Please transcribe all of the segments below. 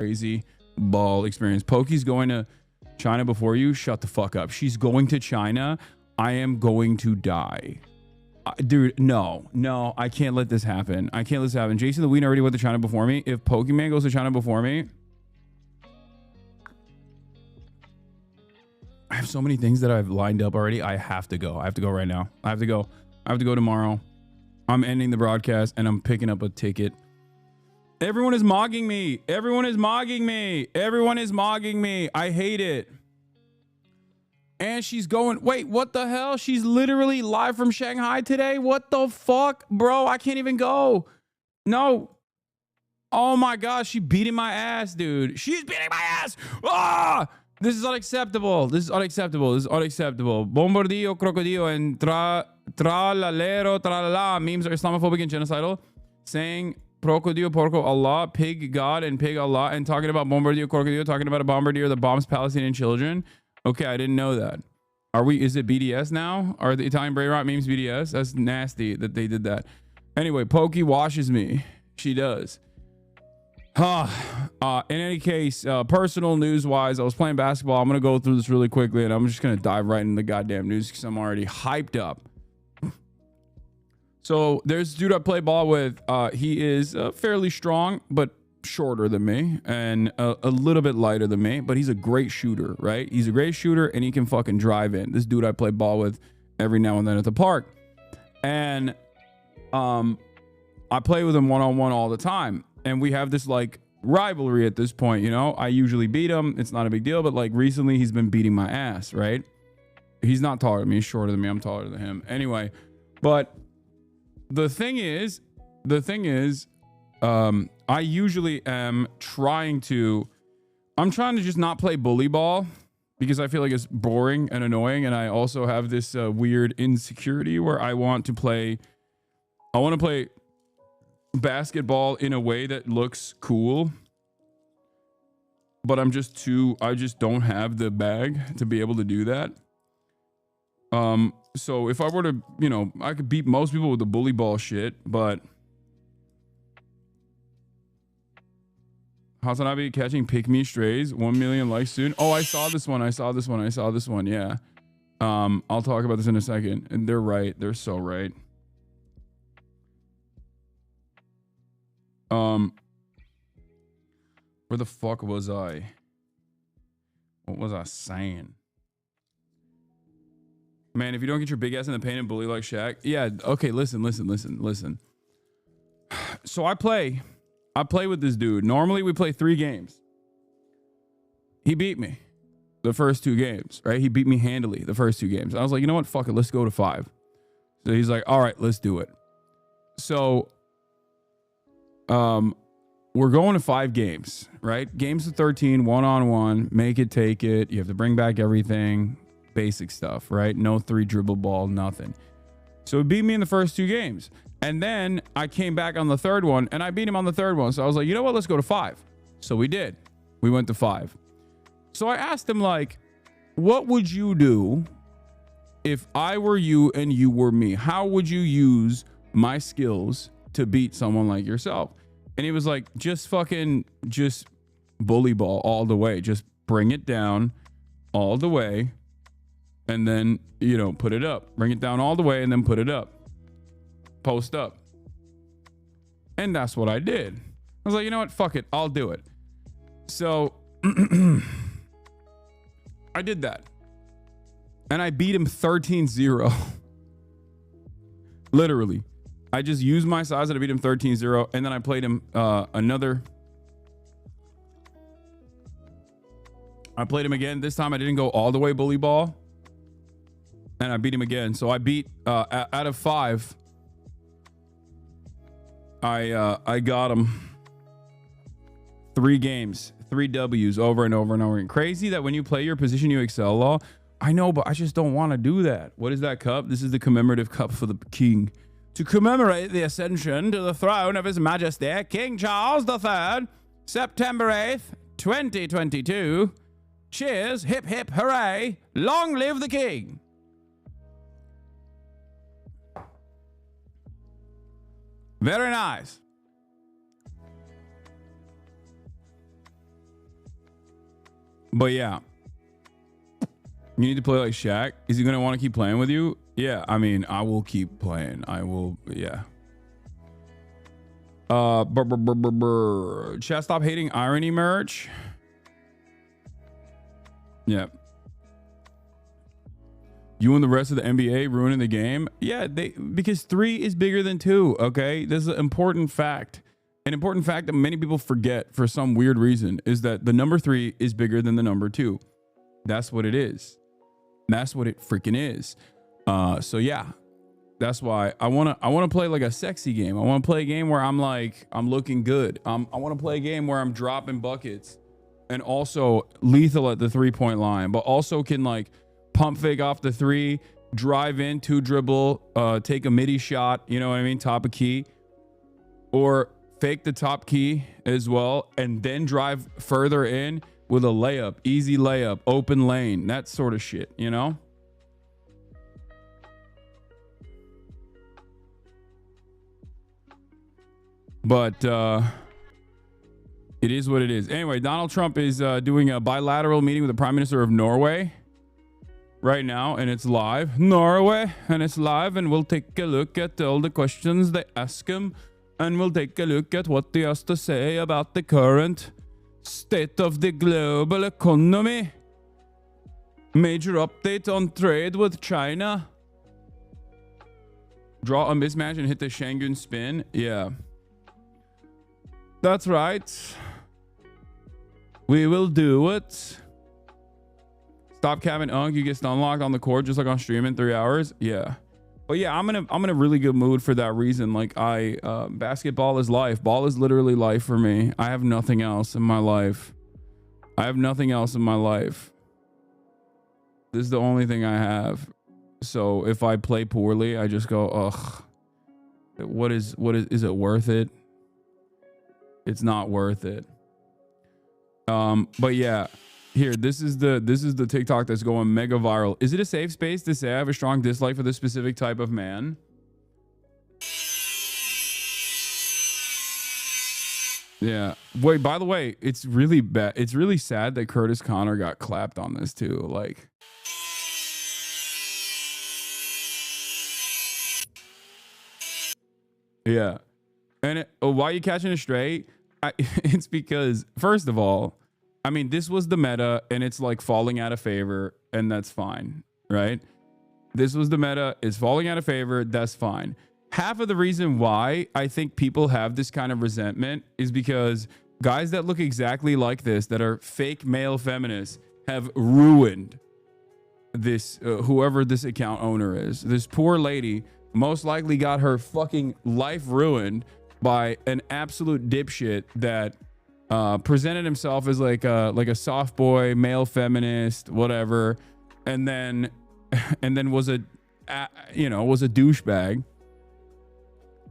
crazy ball experience. Pokey's going to China before you. Shut the fuck up. She's going to China. I am going to die. Dude, no, I can't let this happen. I can't let this happen. Jason the Ween already went to China before me. If Pokemon goes to China before me, I have so many things that I've lined up already. I have to go. I have to go right now. I have to go tomorrow. I'm ending the broadcast and I'm picking up a ticket. Everyone is mogging me. Everyone is mogging me. Everyone is mogging me. I hate it. And she's going, wait, what the hell? She's literally live from Shanghai today? What the fuck? Bro, I can't even go. No. Oh my gosh, she's beating my ass, dude. She's beating my ass. Ah! This is unacceptable. This is unacceptable. This is unacceptable. Bombardillo, crocodillo, and tralalero, tralala memes are Islamophobic and genocidal. Saying crocodillo, porco, Allah, pig, God, and pig, Allah, and talking about bombardillo, crocodillo, talking about a bombardier that bombs Palestinian children. Okay, I didn't know that. Is it BDS now? Are the Italian Bray Rot memes BDS? That's nasty that they did that. Anyway, Pokey washes me. She does. In any case, personal news-wise, I was playing basketball. I'm going to go through this really quickly, and I'm just going to dive right into the goddamn news because I'm already hyped up. So there's a dude I play ball with. He is fairly strong, but shorter than me and a little bit lighter than me, but he's a great shooter, right? He's a great shooter, and he can fucking drive in. This dude I play ball with every now and then at the park. And I play with him one-on-one all the time. And we have this like rivalry at this point, you know. I usually beat him. It's not a big deal, but like recently he's been beating my ass, right? He's not taller than me. He's shorter than me. I'm taller than him. Anyway, but the thing is, I usually am trying to just not play bully ball because I feel like it's boring and annoying. And I also have this weird insecurity where I want to play basketball in a way that looks cool, but I just don't have the bag to be able to do that. So if I were to, I could beat most people with the bully ball shit, but Hasanabi catching pick me strays, 1 million likes soon. Oh, I saw this one. Yeah. I'll talk about this in a second. And they're right. They're so right. Where the fuck was I? What was I saying? Man, if you don't get your big ass in the paint and bully like Shaq. Yeah, okay, listen. So I play with this dude. Normally we play 3 games. He beat me the first 2 games, right? He beat me handily the first 2 games. I was like, you know what? Fuck it. Let's go to 5. So he's like, all right, let's do it. So, we're going to 5 games, right? Games of 13, one-on-one, make it, take it. You have to bring back everything, basic stuff, right? No 3 dribble ball, nothing. So he beat me in the first 2 games. And then I came back on the 3rd one and I beat him on the 3rd one. So I was like, you know what? Let's go to 5. So we did. We went to 5. So I asked him, like, what would you do if I were you and you were me? How would you use my skills to beat someone like yourself? And he was like, just bully ball all the way. Just bring it down all the way and then, put it up. Bring it down all the way and then put it up. Post up. And that's what I did. I was like, you know what? Fuck it. I'll do it. So I did that. And I beat him 13-0. Literally. I just used my size and I beat him 13-0. And then I played him another. I played him again. This time I didn't go all the way bully ball. And I beat him again. So I beat, out of 5, I got him 3 games, 3 W's over and over and over again. Crazy that when you play your position, you excel, Law. I know, but I just don't want to do that. What is that cup? This is the commemorative cup for the king. To commemorate the ascension to the throne of His Majesty, King Charles III, September 8th, 2022. Cheers, hip hip hooray, long live the king. Very nice. But yeah, you need to play like Shaq. Is he gonna want to keep playing with you? Yeah, I mean, I will keep playing. I will, yeah. Chat, stop hating irony merch. Yeah. You and the rest of the NBA ruining the game? Yeah, because 3 is bigger than 2, okay? This is an important fact. An important fact that many people forget for some weird reason is that the number 3 is bigger than the number 2. That's what it is. That's what it freaking is. So yeah, that's why I wanna play like a sexy game. I want to play a game where I'm looking good. I want to play a game where I'm dropping buckets and also lethal at the 3-point line, but also can like pump fake off the 3, drive in, 2 dribble, take a midi shot. You know what I mean? Top of key, or fake the top key as well, and then drive further in with a layup, easy layup, open lane, that sort of shit, you know? But it is what it is. Anyway, Donald Trump is doing a bilateral meeting with the Prime Minister of Norway right now, and it's live. Norway, and it's live, and we'll take a look at all the questions they ask him, and we'll take a look at what he has to say about the current state of the global economy. Major update on trade with China. Draw a mismatch and hit the Shangun spin. Yeah. That's right. We will do it. Stop capping Unk. You get unlocked on the court just like on stream in 3 hours. Yeah. But yeah, I'm in a really good mood for that reason. Like basketball is life. Ball is literally life for me. I have nothing else in my life. This is the only thing I have. So if I play poorly, I just go, ugh. Is it worth it? It's not worth it. But yeah, here, this is the TikTok that's going mega viral. Is it a safe space to say I have a strong dislike for this specific type of man? Yeah. Wait, by the way, it's really bad. It's really sad that Curtis Connor got clapped on this too. Like, yeah. And why are you catching it straight? It's because, first of all, I mean, this was the meta and it's like falling out of favor, and that's fine, right? This was the meta, it's falling out of favor, that's fine. Half of the reason why I think people have this kind of resentment is because guys that look exactly like this, that are fake male feminists, have ruined this, whoever this account owner is. This poor lady most likely got her fucking life ruined by an absolute dipshit that presented himself as like a soft boy, male feminist, whatever, and then was a douchebag,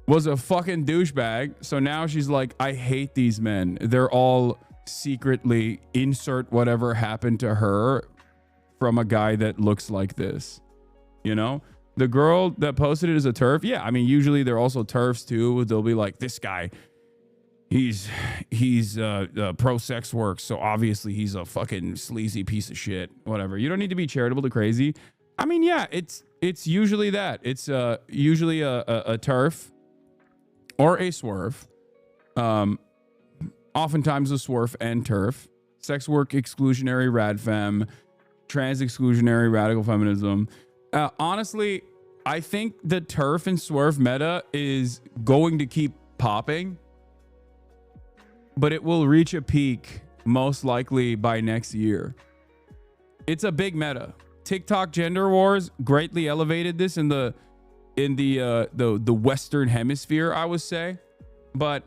was a fucking douchebag. So now she's like, I hate these men. They're all secretly insert whatever happened to her from a guy that looks like this, you know? The girl that posted it is a TERF. Yeah, I mean, usually they're also TERFs too. They'll be like, this guy, he's pro sex work, so obviously he's a fucking sleazy piece of shit. Whatever. You don't need to be charitable to crazy. I mean, yeah, it's usually that. It's usually a TERF or a swerve. Oftentimes a swerve and TERF. Sex work exclusionary radfem, trans exclusionary radical feminism. Honestly, I think the TERF and swerve meta is going to keep popping, but it will reach a peak most likely by next year. It's a big meta. TikTok gender wars greatly elevated this in the Western hemisphere, I would say. But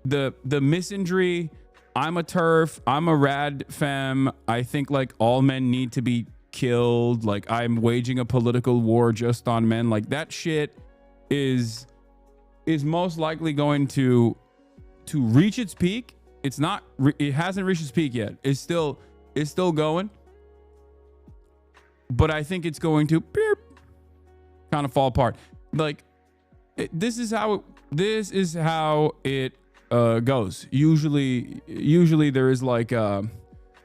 the misandry, I'm a TERF, I'm a rad femme, I think like all men need to be killed, like I'm waging a political war just on men, like that shit is most likely going to reach its peak. It hasn't reached its peak yet. It's still going, but I think it's going to kind of fall apart. Like this is how it goes. Usually there is like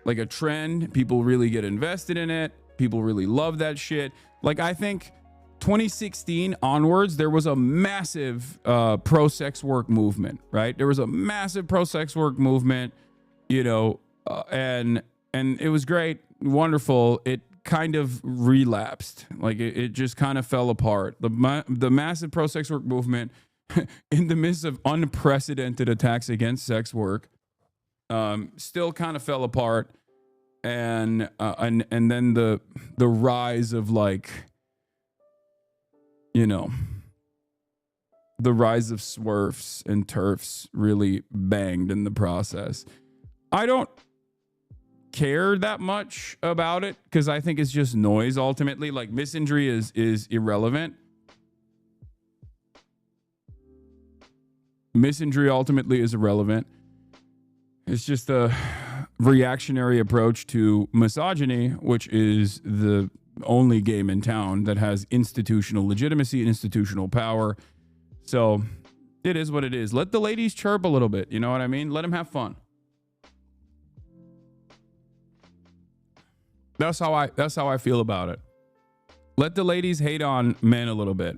like a trend. People really get invested in it. People really love that shit. Like, I think 2016 onwards, there was a massive pro-sex work movement, right? There was a massive pro-sex work movement, you know, and it was great, wonderful. It kind of relapsed. Like, it just kind of fell apart. The massive pro-sex work movement in the midst of unprecedented attacks against sex work still kind of fell apart. And then the rise of, like, you know, the rise of swerfs and turfs really banged in the process. I don't care that much about it because I think it's just noise ultimately. Like, misandry is irrelevant. Misandry ultimately is irrelevant. It's just a reactionary approach to misogyny, which is the only game in town that has institutional legitimacy and institutional power. So it is what it is. Let the ladies chirp a little bit. You know what I mean? Let them have fun. That's how I feel about it. Let the ladies hate on men a little bit.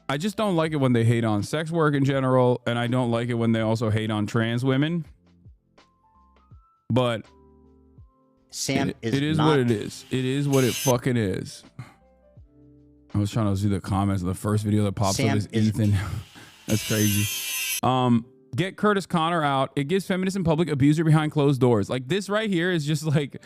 I just don't like it when they hate on sex work in general, and I don't like it when they also hate on trans women. But Sam it is what it is. It is what it fucking is. I was trying to see the comments of the first video that pops up is Ethan. That's crazy. Get Curtis Connor out. It gives feminists in public abuser behind closed doors. Like, this right here is just like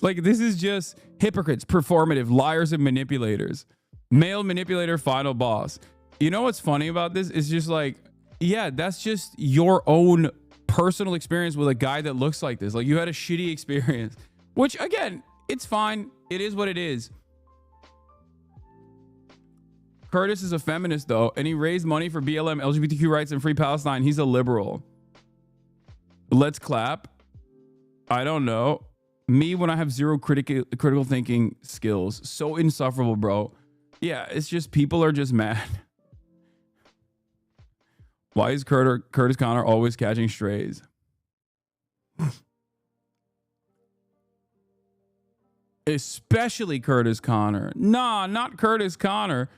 like, this is just hypocrites, performative, liars, and manipulators. Male manipulator, final boss. You know what's funny about this? It's just like, yeah, that's just your own personal experience with a guy that looks like this. Like, you had a shitty experience, which, again, it's fine. It is what it is. Curtis is a feminist, though, and he raised money for BLM, LGBTQ rights, and free Palestine. He's a liberal. Let's clap. I don't know. Me, when I have zero critical thinking skills, so insufferable, bro. Yeah, it's just people are just mad. Why is Curtis Connor always catching strays? Especially Curtis Connor. Nah, not Curtis Connor.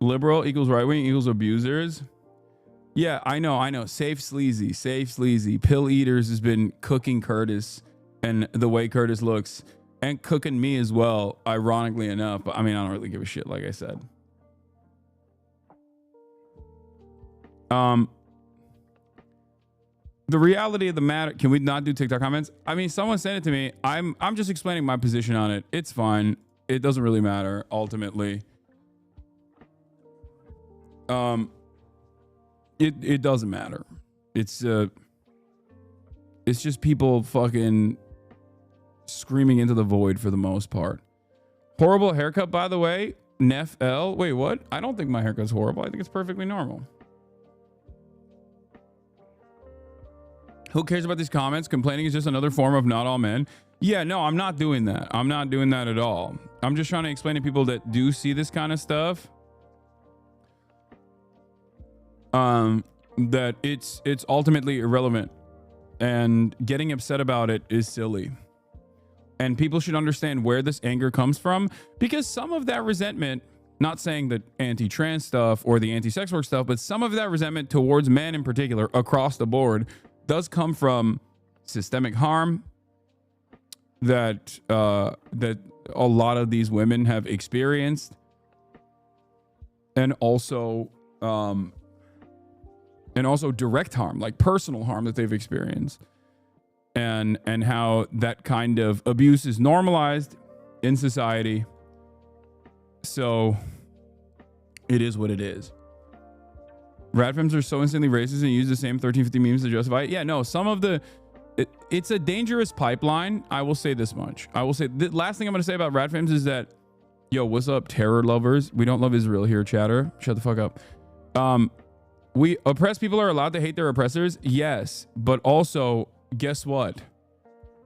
Liberal equals right wing equals abusers. Yeah, I know. Safe sleazy. Pill eaters has been cooking Curtis and the way Curtis looks, and cooking me as well, ironically enough. But I mean, I don't really give a shit, like I said. The reality of the matter, can we not do TikTok comments? I mean, someone sent it to me. I'm just explaining my position on it. It's fine. It doesn't really matter ultimately. It doesn't matter. It's just people fucking screaming into the void for the most part. Horrible haircut, by the way. Neff L. Wait, what? I don't think my haircut's horrible. I think it's perfectly normal. Who cares about these comments? Complaining is just another form of not all men. Yeah, no, I'm not doing that. I'm not doing that at all. I'm just trying to explain to people that do see this kind of stuff, that it's ultimately irrelevant, and getting upset about it is silly. And people should understand where this anger comes from, because some of that resentment, not saying that anti-trans stuff or the anti-sex work stuff, but some of that resentment towards men in particular across the board does come from systemic harm that that a lot of these women have experienced, and also direct harm, like personal harm that they've experienced, and how that kind of abuse is normalized in society. So it is what it is. Radfems are so instantly racist and use the same 1350 memes to justify it. Yeah, no, some of the... It's a dangerous pipeline. I will say this much. I will say... The last thing I'm going to say about Radfems is that... Yo, what's up, terror lovers? We don't love Israel here, chatter. Shut the fuck up. We oppressed people are allowed to hate their oppressors. Yes, but also, guess what?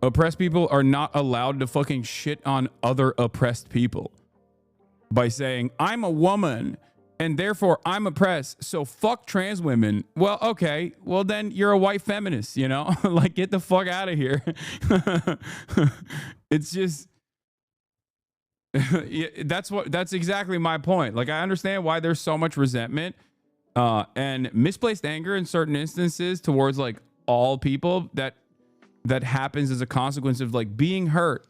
Oppressed people are not allowed to fucking shit on other oppressed people by saying, I'm a woman and therefore I'm oppressed. So fuck trans women. Well, okay. Well, then you're a white feminist, you know? Like, get the fuck out of here. It's just, yeah, that's exactly my point. Like, I understand why there's so much resentment and misplaced anger in certain instances towards like all people that happens as a consequence of like being hurt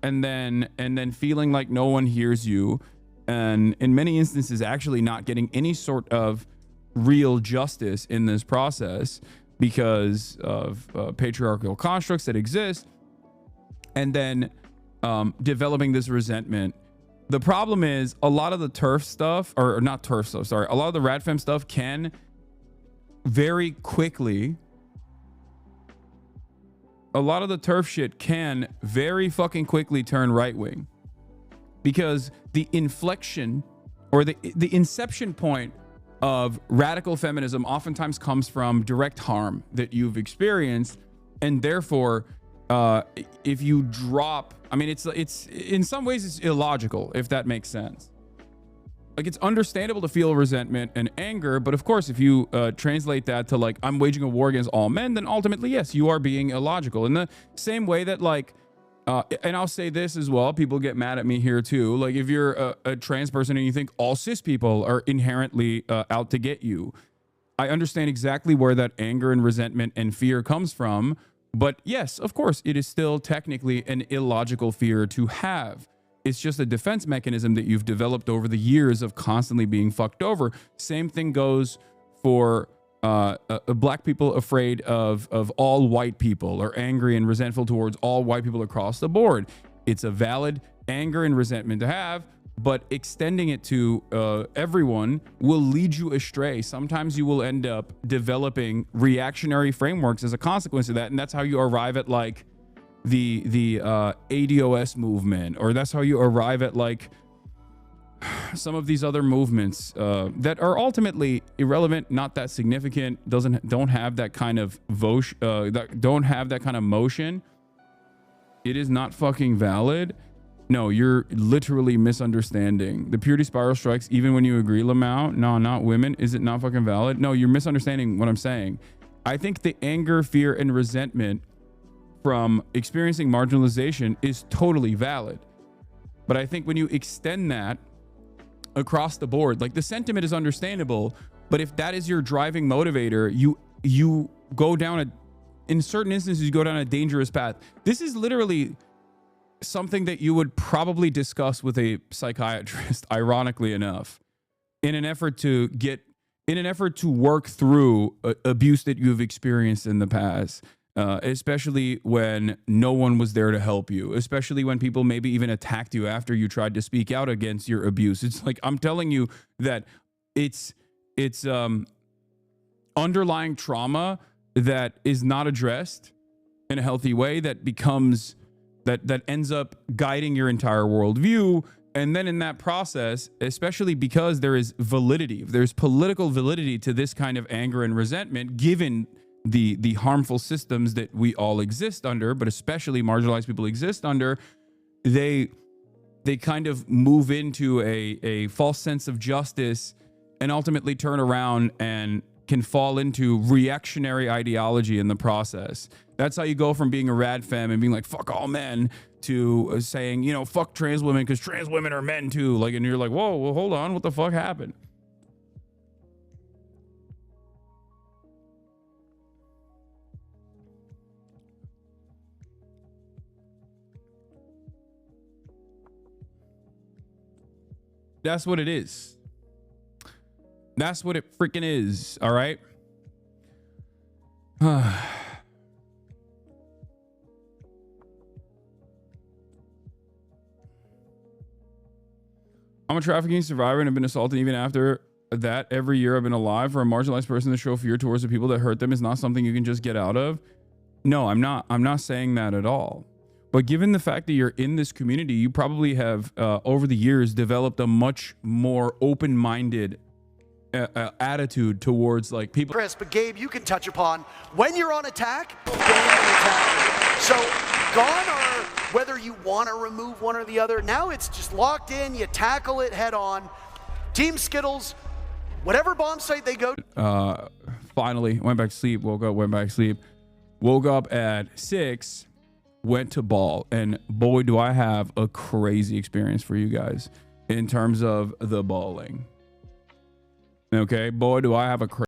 and then feeling like no one hears you, and in many instances actually not getting any sort of real justice in this process because of patriarchal constructs that exist, and then developing this resentment. The problem is a lot of the turf stuff, or not turf stuff, sorry, a lot of the radfem stuff can very quickly, a lot of the turf shit can very fucking quickly turn right wing, because the inflection or the inception point of radical feminism oftentimes comes from direct harm that you've experienced, and therefore if you drop, I mean, it's in some ways it's illogical, if that makes sense. Like, it's understandable to feel resentment and anger, but of course, if you translate that to like, I'm waging a war against all men, then ultimately, yes, you are being illogical. In the same way that like, and I'll say this as well, people get mad at me here too. Like, if you're a trans person and you think all cis people are inherently out to get you, I understand exactly where that anger and resentment and fear comes from. But yes, of course, it is still technically an illogical fear to have. It's just a defense mechanism that you've developed over the years of constantly being fucked over. Same thing goes for black people afraid of all white people, or angry and resentful towards all white people across the board. It's a valid anger and resentment to have, but extending it to everyone will lead you astray. Sometimes you will end up developing reactionary frameworks as a consequence of that, and that's how you arrive at like the ADOS movement, or that's how you arrive at like some of these other movements that are ultimately irrelevant, not that significant, don't have that kind of don't have that kind of motion. It is not fucking valid. No, you're literally misunderstanding. The purity spiral strikes even when you agree, Lamau. No, not women. Is it not fucking valid? No, you're misunderstanding what I'm saying. I think the anger, fear, and resentment from experiencing marginalization is totally valid. But I think when you extend that across the board, like, the sentiment is understandable, but if that is your driving motivator, you go down in certain instances, you go down a dangerous path. This is literally something that you would probably discuss with a psychiatrist, ironically enough, in an effort to work through abuse that you've experienced in the past. Especially when no one was there to help you, especially when people maybe even attacked you after you tried to speak out against your abuse. It's like, I'm telling you that it's underlying trauma that is not addressed in a healthy way, that becomes that ends up guiding your entire worldview. And then in that process, especially because there is validity, there's political validity to this kind of anger and resentment, given the harmful systems that we all exist under, but especially marginalized people exist under, they kind of move into a false sense of justice, and ultimately turn around and can fall into reactionary ideology in the process. That's how you go from being a rad femme and being like, fuck all men, to saying, you know, fuck trans women because trans women are men too. Like, and you're like, whoa, well, hold on, what the fuck happened? That's what it is. That's what it freaking is. All right. I'm a trafficking survivor and have been assaulted even after that. Every year I've been alive. For a marginalized person to show fear towards the people that hurt them is not something you can just get out of. No, I'm not saying that at all. But given the fact that you're in this community, you probably have over the years developed a much more open-minded attitude towards like people. Chris, but Gabe, you can touch upon when you're on attack, so gone are whether you want to remove one or the other. Now it's just locked in, you tackle it head on. Team Skittles, whatever bomb site they go to. Finally went back to sleep, woke up, went back to sleep, woke up at 6, went to ball, and boy, do I have a crazy experience for you guys in terms of the balling. Okay, boy, do I have a crazy